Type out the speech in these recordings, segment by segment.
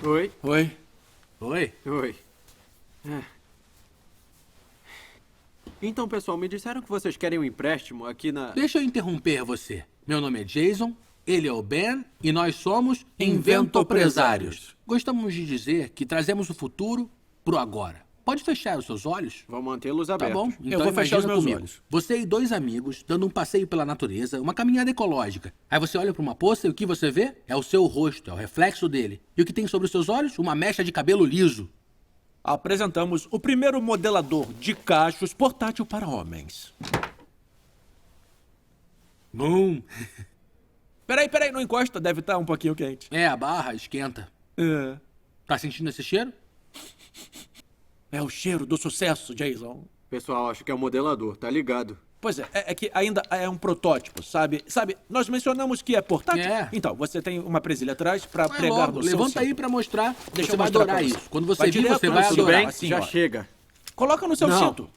Oi. Oi. Oi. Oi. Então, pessoal, me disseram que vocês querem um empréstimo aqui na... Deixa eu interromper você. Meu nome é Jason, ele é o Ben e nós somos Inventopresários. Gostamos de dizer que trazemos o futuro pro agora. Pode fechar os seus olhos? Vou mantê-los Tá abertos. bom, então Eu vou fechar os imagina meus comigo. olhos. Você e dois amigos dando um passeio pela natureza, uma caminhada ecológica. Aí você olha para uma poça e o que você vê? É o seu rosto, é o reflexo dele. E o que tem sobre os seus olhos? Uma mecha de cabelo liso. Apresentamos o primeiro modelador de cachos portátil para homens. Bum! Peraí, não encosta, deve estar um pouquinho quente. É, a barra esquenta. Tá sentindo esse cheiro? É o cheiro do sucesso, Jason. Pessoal, acho que é o modelador, tá ligado? Pois é que ainda é um protótipo, sabe? Nós mencionamos que é portátil. É. Então, você tem uma presilha atrás para É pregar logo, no seu levanta cinto. aí pra mostrar. Deixa Você eu vai mostrar adorar pra você. isso. Quando você Vai vir, direto você no vai cinto. Tudo adorar. bem? assim, Já ó. chega. Coloca no seu Não. cinto.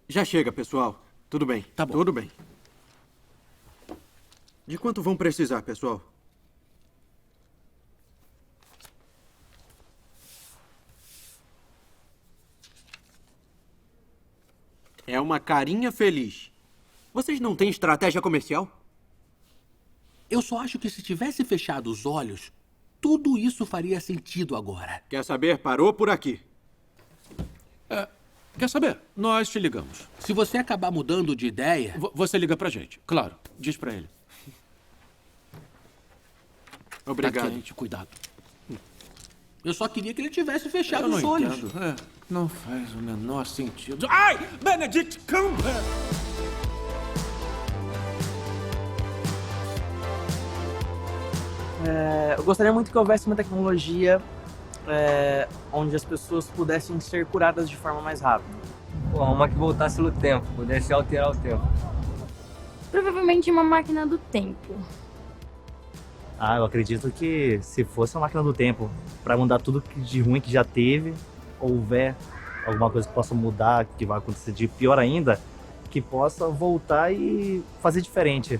Já chega, pessoal. Tudo bem. Tá bom. Tudo bem. De quanto vão precisar, pessoal? É uma carinha feliz. Vocês não têm estratégia comercial? Eu só acho que se tivesse fechado os olhos, tudo isso faria sentido agora. Quer saber? Parou por aqui. Quer saber? Nós te ligamos. Se você acabar mudando de ideia... Você liga pra gente. Claro. Diz pra ele. Obrigado. Tá quente, cuidado. Eu só queria que ele tivesse fechado Eu não os olhos. entendo. Não faz o menor sentido. Ai! Benedict Cumberbatch! Eu gostaria muito que houvesse uma tecnologia onde as pessoas pudessem ser curadas de forma mais rápida. Pô, uma que voltasse no tempo, pudesse alterar o tempo. Provavelmente uma máquina do tempo. Eu acredito que se fosse uma máquina do tempo para mudar tudo de ruim que já teve, ou houver alguma coisa que possa mudar, que vai acontecer de pior ainda, que possa voltar e fazer diferente.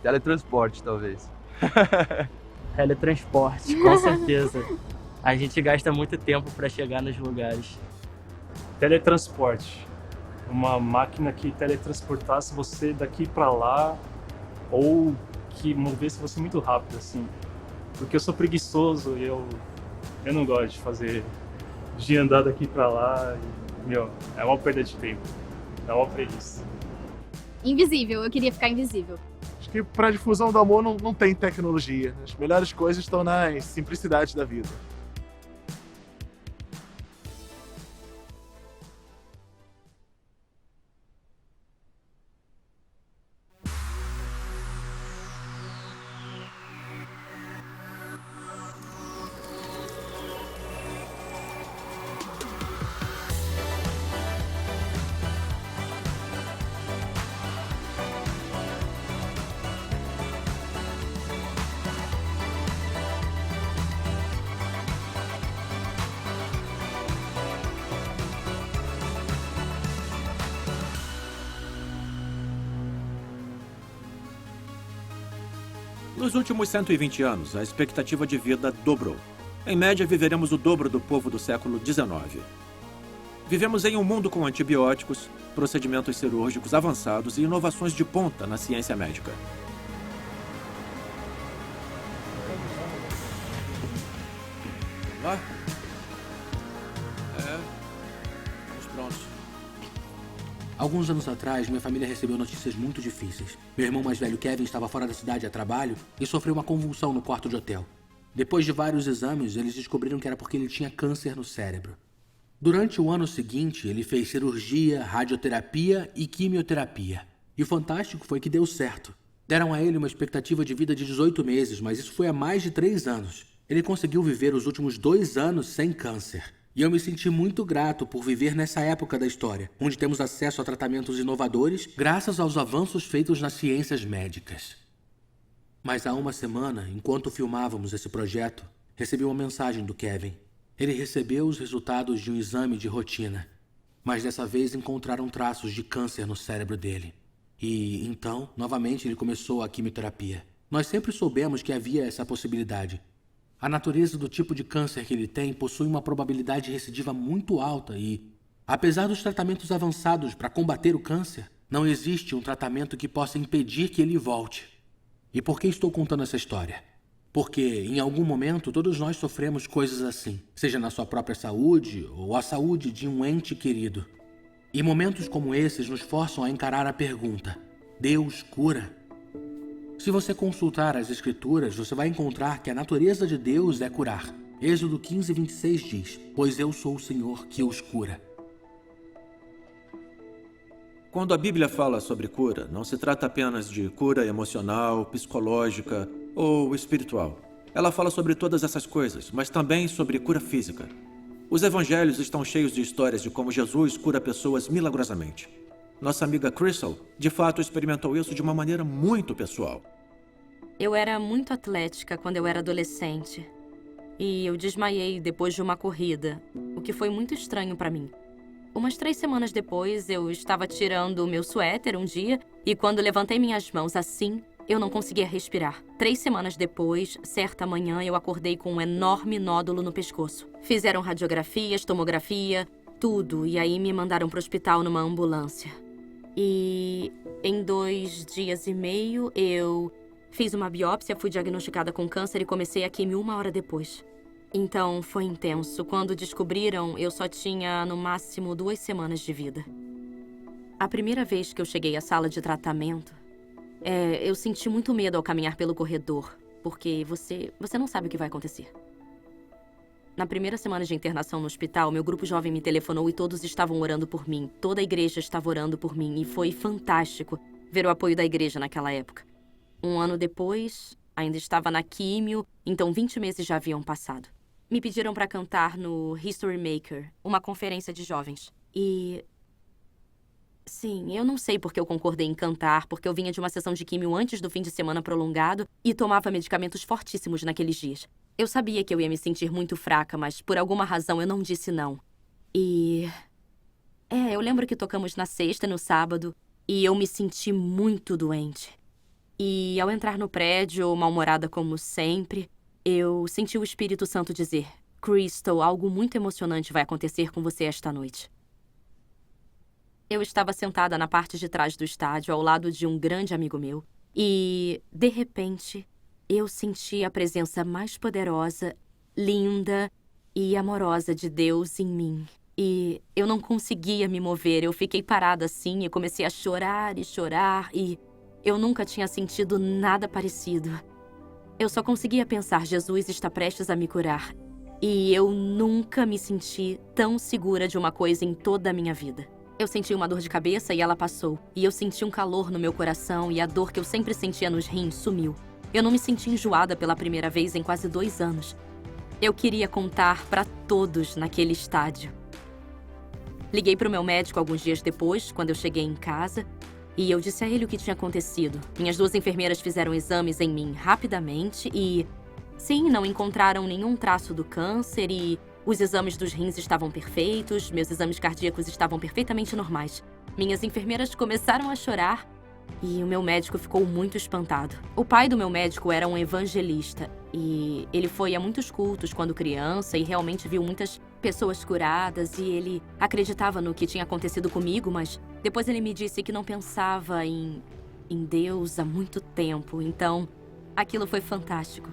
Teletransporte, talvez. Teletransporte, com certeza. A gente gasta muito tempo para chegar nos lugares. Teletransporte. Uma máquina que teletransportasse você daqui pra lá ou que movesse você muito rápido, assim. Porque eu sou preguiçoso e eu não gosto de andar daqui pra lá. E, é uma perda de tempo. É uma preguiça. Invisível, eu queria ficar invisível. Acho que para a difusão do amor não tem tecnologia. As melhores coisas estão nas simplicidades da vida. Nos últimos 120 anos, a expectativa de vida dobrou. Em média, viveremos o dobro do povo do século XIX. Vivemos em um mundo com antibióticos, procedimentos cirúrgicos avançados e inovações de ponta na ciência médica. Vamos lá? Estamos prontos. Alguns anos atrás, minha família recebeu notícias muito difíceis. Meu irmão mais velho, Kevin, estava fora da cidade a trabalho e sofreu uma convulsão no quarto de hotel. Depois de vários exames, eles descobriram que era porque ele tinha câncer no cérebro. Durante o ano seguinte, ele fez cirurgia, radioterapia e quimioterapia. E o fantástico foi que deu certo. Deram a ele uma expectativa de vida de 18 meses, mas isso foi há mais de 3 anos. Ele conseguiu viver os últimos 2 anos sem câncer. E eu me senti muito grato por viver nessa época da história, onde temos acesso a tratamentos inovadores graças aos avanços feitos nas ciências médicas. Mas há uma semana, enquanto filmávamos esse projeto, recebi uma mensagem do Kevin. Ele recebeu os resultados de um exame de rotina, mas dessa vez encontraram traços de câncer no cérebro dele. E então, novamente, ele começou a quimioterapia. Nós sempre soubemos que havia essa possibilidade. A natureza do tipo de câncer que ele tem possui uma probabilidade de recidiva muito alta e, apesar dos tratamentos avançados para combater o câncer, não existe um tratamento que possa impedir que ele volte. E por que estou contando essa história? Porque, em algum momento, todos nós sofremos coisas assim, seja na sua própria saúde ou a saúde de um ente querido. E momentos como esses nos forçam a encarar a pergunta: Deus cura? Se você consultar as Escrituras, você vai encontrar que a natureza de Deus é curar. Êxodo 15:26 diz: Pois eu sou o Senhor que os cura. Quando a Bíblia fala sobre cura, não se trata apenas de cura emocional, psicológica ou espiritual. Ela fala sobre todas essas coisas, mas também sobre cura física. Os evangelhos estão cheios de histórias de como Jesus cura pessoas milagrosamente. Nossa amiga Crystal, de fato, experimentou isso de uma maneira muito pessoal. Eu era muito atlética quando eu era adolescente. E eu desmaiei depois de uma corrida, o que foi muito estranho para mim. Umas 3 semanas depois, eu estava tirando o meu suéter um dia e quando levantei minhas mãos assim, eu não conseguia respirar. 3 semanas depois, certa manhã, eu acordei com um enorme nódulo no pescoço. Fizeram radiografias, tomografia, tudo, e aí me mandaram para o hospital numa ambulância. E em 2 dias e meio, eu fiz uma biópsia, fui diagnosticada com câncer e comecei a quimio 1 hora depois. Então, foi intenso. Quando descobriram, eu só tinha, no máximo, 2 semanas de vida. A primeira vez que eu cheguei à sala de tratamento, eu senti muito medo ao caminhar pelo corredor, porque você não sabe o que vai acontecer. Na primeira semana de internação no hospital, meu grupo jovem me telefonou e todos estavam orando por mim. Toda a igreja estava orando por mim e foi fantástico ver o apoio da igreja naquela época. 1 ano depois, ainda estava na químio, então 20 meses já haviam passado. Me pediram para cantar no History Maker, uma conferência de jovens. E... sim, eu não sei porque eu concordei em cantar, porque eu vinha de uma sessão de químio antes do fim de semana prolongado e tomava medicamentos fortíssimos naqueles dias. Eu sabia que eu ia me sentir muito fraca, mas por alguma razão eu não disse não. E... eu lembro que tocamos na sexta e no sábado e eu me senti muito doente. E ao entrar no prédio, mal-humorada como sempre, eu senti o Espírito Santo dizer: Crystal, algo muito emocionante vai acontecer com você esta noite. Eu estava sentada na parte de trás do estádio, ao lado de um grande amigo meu, e, de repente, eu senti a presença mais poderosa, linda e amorosa de Deus em mim. E eu não conseguia me mover, eu fiquei parada assim e comecei a chorar e eu nunca tinha sentido nada parecido. Eu só conseguia pensar: Jesus está prestes a me curar. E eu nunca me senti tão segura de uma coisa em toda a minha vida. Eu senti uma dor de cabeça e ela passou. E eu senti um calor no meu coração e a dor que eu sempre sentia nos rins sumiu. Eu não me senti enjoada pela primeira vez em quase 2 anos. Eu queria contar para todos naquele estádio. Liguei para o meu médico alguns dias depois, quando eu cheguei em casa, e eu disse a ele o que tinha acontecido. Minhas 2 enfermeiras fizeram exames em mim rapidamente e, sim, não encontraram nenhum traço do câncer e os exames dos rins estavam perfeitos, meus exames cardíacos estavam perfeitamente normais. Minhas enfermeiras começaram a chorar e o meu médico ficou muito espantado. O pai do meu médico era um evangelista e ele foi a muitos cultos quando criança e realmente viu muitas pessoas curadas e ele acreditava no que tinha acontecido comigo, mas depois ele me disse que não pensava em Deus há muito tempo. Então, aquilo foi fantástico.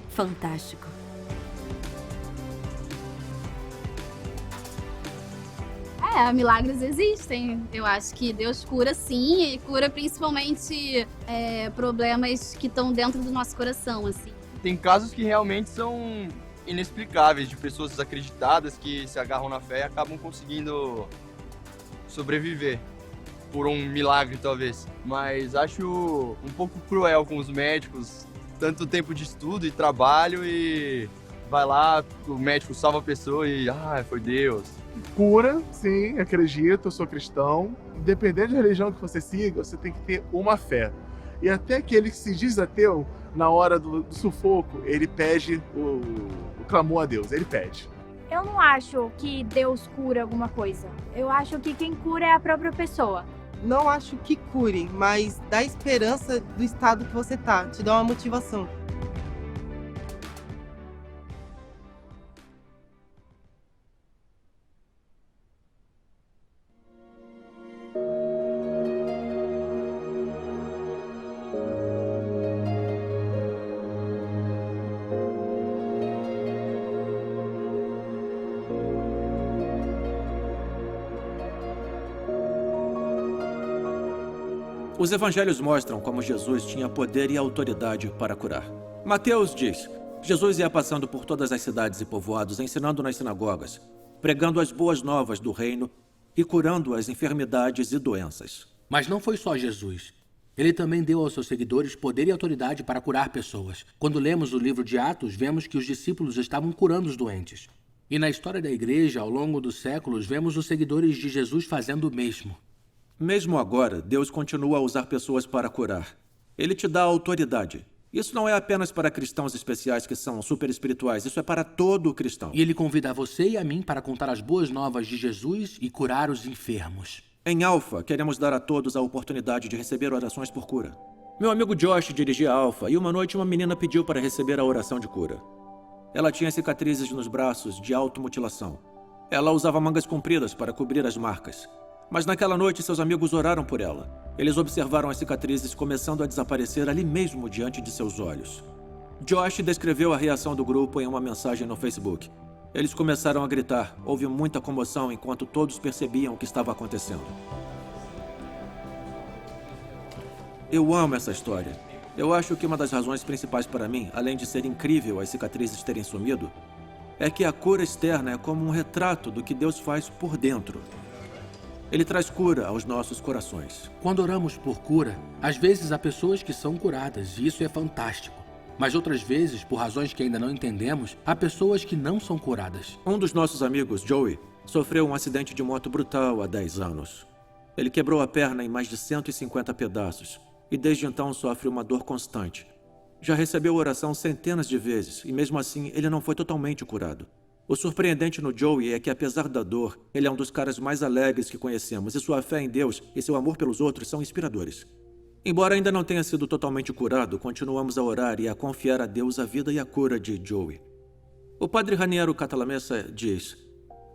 Fantástico. Milagres existem. Eu acho que Deus cura sim, e cura principalmente problemas que estão dentro do nosso coração, assim. Tem casos que realmente são inexplicáveis, de pessoas desacreditadas que se agarram na fé e acabam conseguindo sobreviver por um milagre, talvez. Mas acho um pouco cruel com os médicos, tanto tempo de estudo e trabalho e vai lá, o médico salva a pessoa e foi Deus. Cura, sim, acredito, eu sou cristão. Independente da religião que você siga, você tem que ter uma fé. E até aquele que se diz ateu, na hora do sufoco, ele pede o clamor a Deus, ele pede. Eu não acho que Deus cura alguma coisa. Eu acho que quem cura é a própria pessoa. Não acho que cure, mas dá esperança do estado que você tá, te dá uma motivação. Os evangelhos mostram como Jesus tinha poder e autoridade para curar. Mateus diz: Jesus ia passando por todas as cidades e povoados, ensinando nas sinagogas, pregando as boas novas do reino e curando as enfermidades e doenças. Mas não foi só Jesus. Ele também deu aos seus seguidores poder e autoridade para curar pessoas. Quando lemos o livro de Atos, vemos que os discípulos estavam curando os doentes. E na história da igreja, ao longo dos séculos, vemos os seguidores de Jesus fazendo o mesmo. Mesmo agora, Deus continua a usar pessoas para curar. Ele te dá autoridade. Isso não é apenas para cristãos especiais que são super espirituais, isso é para todo cristão. E ele convida você e a mim para contar as boas novas de Jesus e curar os enfermos. Em Alpha, queremos dar a todos a oportunidade de receber orações por cura. Meu amigo Josh dirigia Alpha e uma noite uma menina pediu para receber a oração de cura. Ela tinha cicatrizes nos braços de automutilação. Ela usava mangas compridas para cobrir as marcas. Mas naquela noite seus amigos oraram por ela. Eles observaram as cicatrizes começando a desaparecer ali mesmo diante de seus olhos. Josh descreveu a reação do grupo em uma mensagem no Facebook. Eles começaram a gritar. Houve muita comoção enquanto todos percebiam o que estava acontecendo. Eu amo essa história. Eu acho que uma das razões principais para mim, além de ser incrível as cicatrizes terem sumido, é que a cura externa é como um retrato do que Deus faz por dentro. Ele traz cura aos nossos corações. Quando oramos por cura, às vezes há pessoas que são curadas, e isso é fantástico. Mas outras vezes, por razões que ainda não entendemos, há pessoas que não são curadas. Um dos nossos amigos, Joey, sofreu um acidente de moto brutal há 10 anos. Ele quebrou a perna em mais de 150 pedaços e desde então sofre uma dor constante. Já recebeu oração centenas de vezes e mesmo assim ele não foi totalmente curado. O surpreendente no Joey é que, apesar da dor, ele é um dos caras mais alegres que conhecemos e sua fé em Deus e seu amor pelos outros são inspiradores. Embora ainda não tenha sido totalmente curado, continuamos a orar e a confiar a Deus a vida e a cura de Joey. O padre Raniero Catalamessa diz: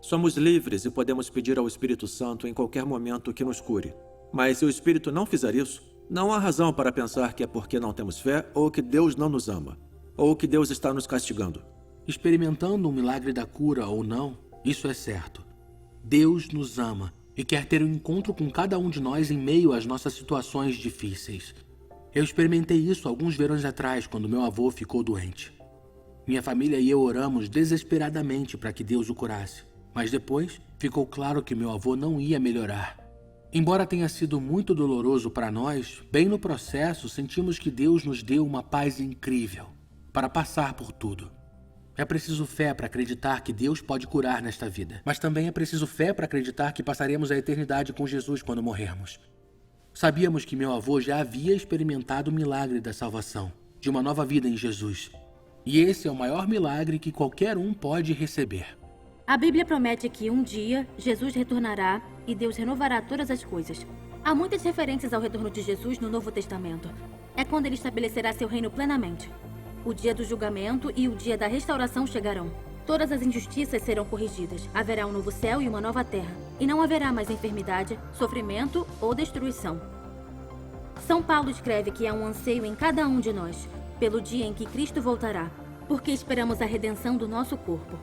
somos livres e podemos pedir ao Espírito Santo em qualquer momento que nos cure. Mas se o Espírito não fizer isso, não há razão para pensar que é porque não temos fé ou que Deus não nos ama, ou que Deus está nos castigando. Experimentando um milagre da cura ou não, isso é certo. Deus nos ama e quer ter um encontro com cada um de nós em meio às nossas situações difíceis. Eu experimentei isso alguns verões atrás, quando meu avô ficou doente. Minha família e eu oramos desesperadamente para que Deus o curasse, mas depois ficou claro que meu avô não ia melhorar. Embora tenha sido muito doloroso para nós, bem no processo sentimos que Deus nos deu uma paz incrível para passar por tudo. É preciso fé para acreditar que Deus pode curar nesta vida, mas também é preciso fé para acreditar que passaremos a eternidade com Jesus quando morrermos. Sabíamos que meu avô já havia experimentado o milagre da salvação, de uma nova vida em Jesus. E esse é o maior milagre que qualquer um pode receber. A Bíblia promete que um dia Jesus retornará e Deus renovará todas as coisas. Há muitas referências ao retorno de Jesus no Novo Testamento. É quando ele estabelecerá seu reino plenamente. O dia do julgamento e o dia da restauração chegarão. Todas as injustiças serão corrigidas. Haverá um novo céu e uma nova terra. E não haverá mais enfermidade, sofrimento ou destruição. São Paulo escreve que há um anseio em cada um de nós, pelo dia em que Cristo voltará, porque esperamos a redenção do nosso corpo.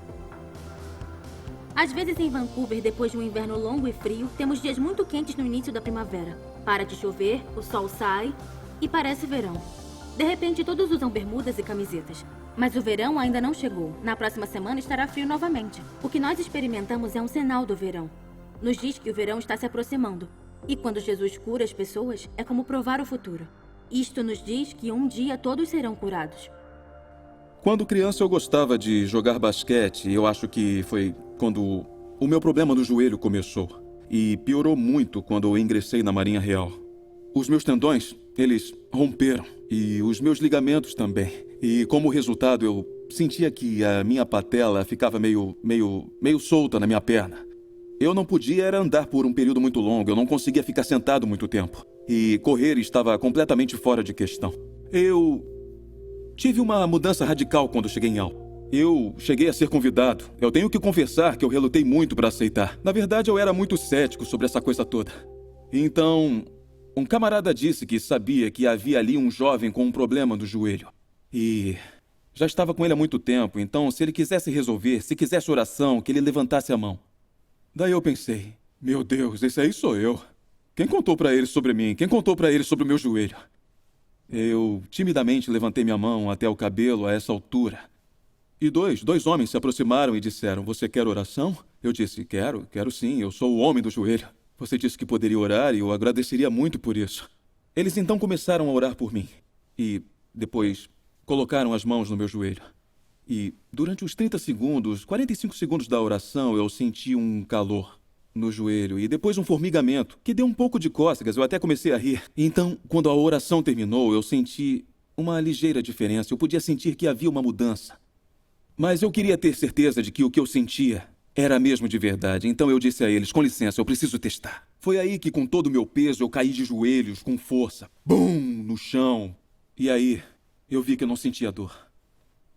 Às vezes em Vancouver, depois de um inverno longo e frio, temos dias muito quentes no início da primavera. Para de chover, o sol sai e parece verão. De repente, todos usam bermudas e camisetas. Mas o verão ainda não chegou. Na próxima semana estará frio novamente. O que nós experimentamos é um sinal do verão. Nos diz que o verão está se aproximando. E quando Jesus cura as pessoas, é como provar o futuro. Isto nos diz que um dia todos serão curados. Quando criança eu gostava de jogar basquete e eu acho que foi quando o meu problema no joelho começou. E piorou muito quando eu ingressei na Marinha Real. Os meus tendões, eles romperam. E os meus ligamentos também. E como resultado, eu sentia que a minha patela ficava meio solta na minha perna. Eu não podia era andar por um período muito longo, eu não conseguia ficar sentado muito tempo. E correr estava completamente fora de questão. Eu tive uma mudança radical quando cheguei em Al. Eu cheguei a ser convidado. Eu tenho que confessar que eu relutei muito para aceitar. Na verdade, eu era muito cético sobre essa coisa toda. Então, um camarada disse que sabia que havia ali um jovem com um problema no joelho. E já estava com ele há muito tempo, então se ele quisesse resolver, se quisesse oração, que ele levantasse a mão. Daí eu pensei, meu Deus, esse aí sou eu. Quem contou pra ele sobre mim? Quem contou pra ele sobre o meu joelho? Eu timidamente levantei minha mão até o cabelo a essa altura. E dois homens se aproximaram e disseram: você quer oração? Eu disse: quero sim, eu sou o homem do joelho. Você disse que poderia orar e eu agradeceria muito por isso. Eles então começaram a orar por mim. E depois colocaram as mãos no meu joelho. E durante os 30 segundos, 45 segundos da oração, eu senti um calor no joelho e depois um formigamento que deu um pouco de cócegas. Eu até comecei a rir. Então, quando a oração terminou, eu senti uma ligeira diferença. Eu podia sentir que havia uma mudança. Mas eu queria ter certeza de que o que eu sentia era mesmo de verdade. Então eu disse a eles: com licença, eu preciso testar. Foi aí que, com todo o meu peso, eu caí de joelhos com força. Bum! No chão. E aí, eu vi que eu não sentia dor.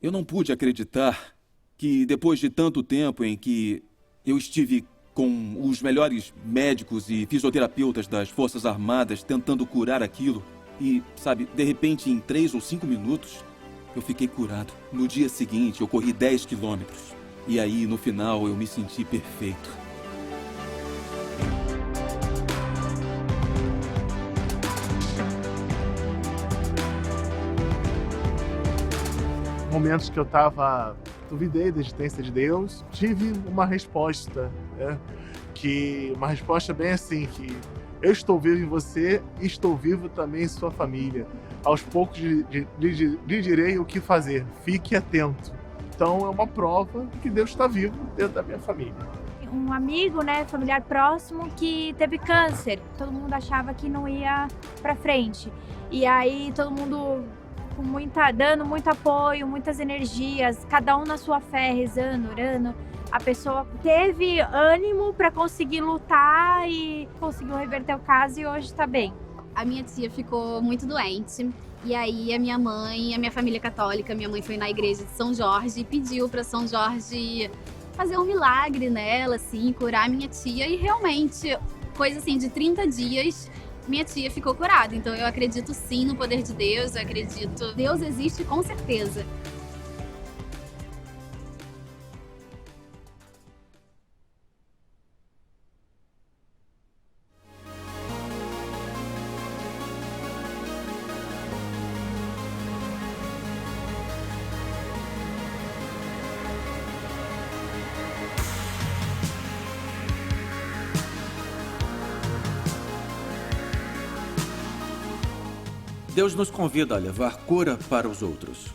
Eu não pude acreditar que, depois de tanto tempo em que eu estive com os melhores médicos e fisioterapeutas das Forças Armadas tentando curar aquilo, e, sabe, de repente, em 3 ou 5 minutos, eu fiquei curado. No dia seguinte, eu corri 10 quilômetros. E aí, no final, eu me senti perfeito. Momentos que eu duvidei da existência de Deus, tive uma resposta, né? Uma resposta bem assim, que eu estou vivo em você e estou vivo também em sua família. Aos poucos lhe direi o que fazer, fique atento. Então é uma prova de que Deus está vivo dentro da minha família. Um amigo, né, familiar próximo, que teve câncer. Todo mundo achava que não ia pra frente. E aí todo mundo dando muito apoio, muitas energias, cada um na sua fé, rezando, orando. A pessoa teve ânimo para conseguir lutar e conseguiu reverter o caso e hoje tá bem. A minha tia ficou muito doente. E aí a minha família católica, minha mãe foi na igreja de São Jorge e pediu para São Jorge fazer um milagre nela, assim, curar a minha tia. E realmente, coisa assim de 30 dias, minha tia ficou curada. Então eu acredito sim no poder de Deus, eu acredito. Deus existe com certeza. Deus nos convida a levar cura para os outros.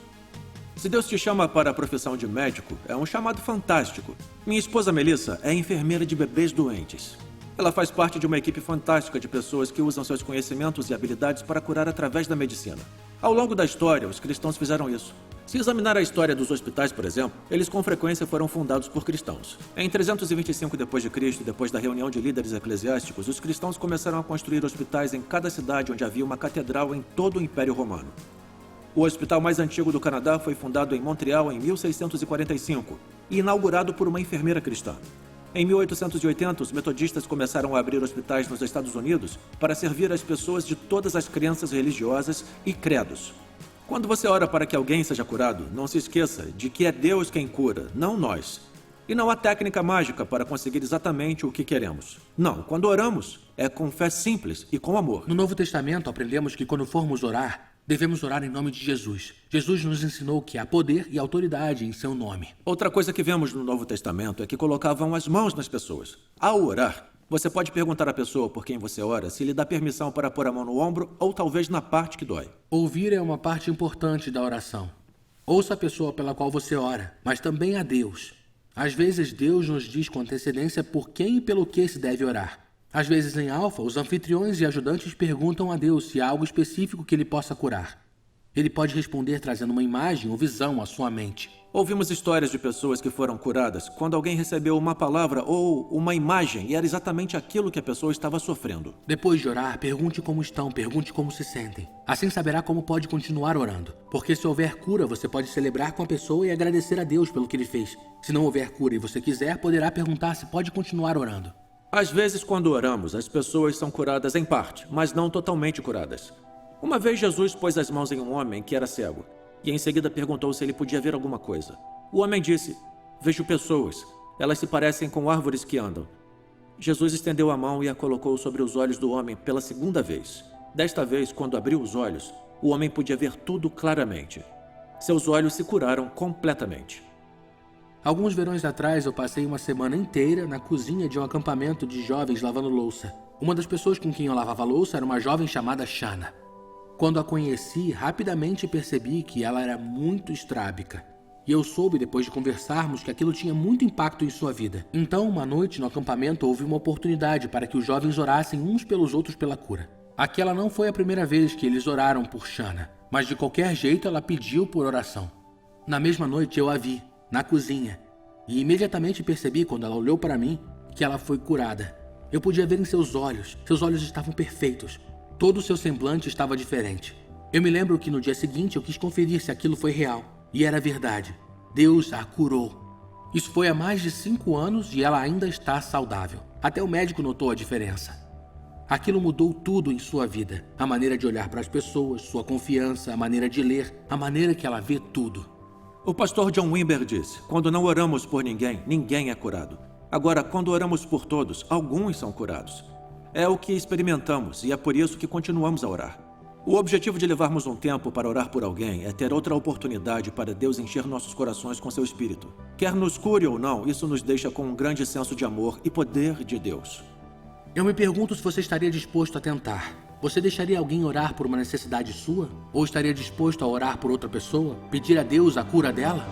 Se Deus te chama para a profissão de médico, é um chamado fantástico. Minha esposa Melissa é enfermeira de bebês doentes. Ela faz parte de uma equipe fantástica de pessoas que usam seus conhecimentos e habilidades para curar através da medicina. Ao longo da história, os cristãos fizeram isso. Se examinar a história dos hospitais, por exemplo, eles com frequência foram fundados por cristãos. Em 325 d.C., depois da reunião de líderes eclesiásticos, os cristãos começaram a construir hospitais em cada cidade onde havia uma catedral em todo o Império Romano. O hospital mais antigo do Canadá foi fundado em Montreal em 1645 e inaugurado por uma enfermeira cristã. Em 1880, os metodistas começaram a abrir hospitais nos Estados Unidos para servir as pessoas de todas as crenças religiosas e credos. Quando você ora para que alguém seja curado, não se esqueça de que é Deus quem cura, não nós. E não há técnica mágica para conseguir exatamente o que queremos. Não, quando oramos, é com fé simples e com amor. No Novo Testamento, aprendemos que quando formos orar, devemos orar em nome de Jesus. Jesus nos ensinou que há poder e autoridade em seu nome. Outra coisa que vemos no Novo Testamento é que colocavam as mãos nas pessoas. Ao orar, você pode perguntar à pessoa por quem você ora se lhe dá permissão para pôr a mão no ombro ou talvez na parte que dói. Ouvir é uma parte importante da oração. Ouça a pessoa pela qual você ora, mas também a Deus. Às vezes, Deus nos diz com antecedência por quem e pelo que se deve orar. Às vezes, em alfa, os anfitriões e ajudantes perguntam a Deus se há algo específico que ele possa curar. Ele pode responder trazendo uma imagem ou visão à sua mente. Ouvimos histórias de pessoas que foram curadas quando alguém recebeu uma palavra ou uma imagem e era exatamente aquilo que a pessoa estava sofrendo. Depois de orar, pergunte como estão, pergunte como se sentem. Assim saberá como pode continuar orando. Porque se houver cura, você pode celebrar com a pessoa e agradecer a Deus pelo que ele fez. Se não houver cura e você quiser, poderá perguntar se pode continuar orando. Às vezes, quando oramos, as pessoas são curadas em parte, mas não totalmente curadas. Uma vez Jesus pôs as mãos em um homem que era cego, e em seguida perguntou se ele podia ver alguma coisa. O homem disse: "Vejo pessoas, elas se parecem com árvores que andam." Jesus estendeu a mão e a colocou sobre os olhos do homem pela segunda vez. Desta vez, quando abriu os olhos, o homem podia ver tudo claramente. Seus olhos se curaram completamente. Alguns verões atrás, eu passei uma semana inteira na cozinha de um acampamento de jovens lavando louça. Uma das pessoas com quem eu lavava louça era uma jovem chamada Shana. Quando a conheci, rapidamente percebi que ela era muito estrábica. E eu soube, depois de conversarmos, que aquilo tinha muito impacto em sua vida. Então, uma noite no acampamento, houve uma oportunidade para que os jovens orassem uns pelos outros pela cura. Aquela não foi a primeira vez que eles oraram por Shana, mas de qualquer jeito ela pediu por oração. Na mesma noite eu a vi, na cozinha, e imediatamente percebi, quando ela olhou para mim, que ela foi curada. Eu podia ver em seus olhos estavam perfeitos. Todo o seu semblante estava diferente. Eu me lembro que no dia seguinte eu quis conferir se aquilo foi real. E era verdade. Deus a curou. Isso foi há mais de 5 anos e ela ainda está saudável. Até o médico notou a diferença. Aquilo mudou tudo em sua vida. A maneira de olhar para as pessoas, sua confiança, a maneira de ler, a maneira que ela vê tudo. O pastor John Wimber disse: quando não oramos por ninguém, ninguém é curado. Agora, quando oramos por todos, alguns são curados. É o que experimentamos e é por isso que continuamos a orar. O objetivo de levarmos um tempo para orar por alguém é ter outra oportunidade para Deus encher nossos corações com seu Espírito. Quer nos cure ou não, isso nos deixa com um grande senso de amor e poder de Deus. Eu me pergunto se você estaria disposto a tentar. Você deixaria alguém orar por uma necessidade sua? Ou estaria disposto a orar por outra pessoa? Pedir a Deus a cura dela?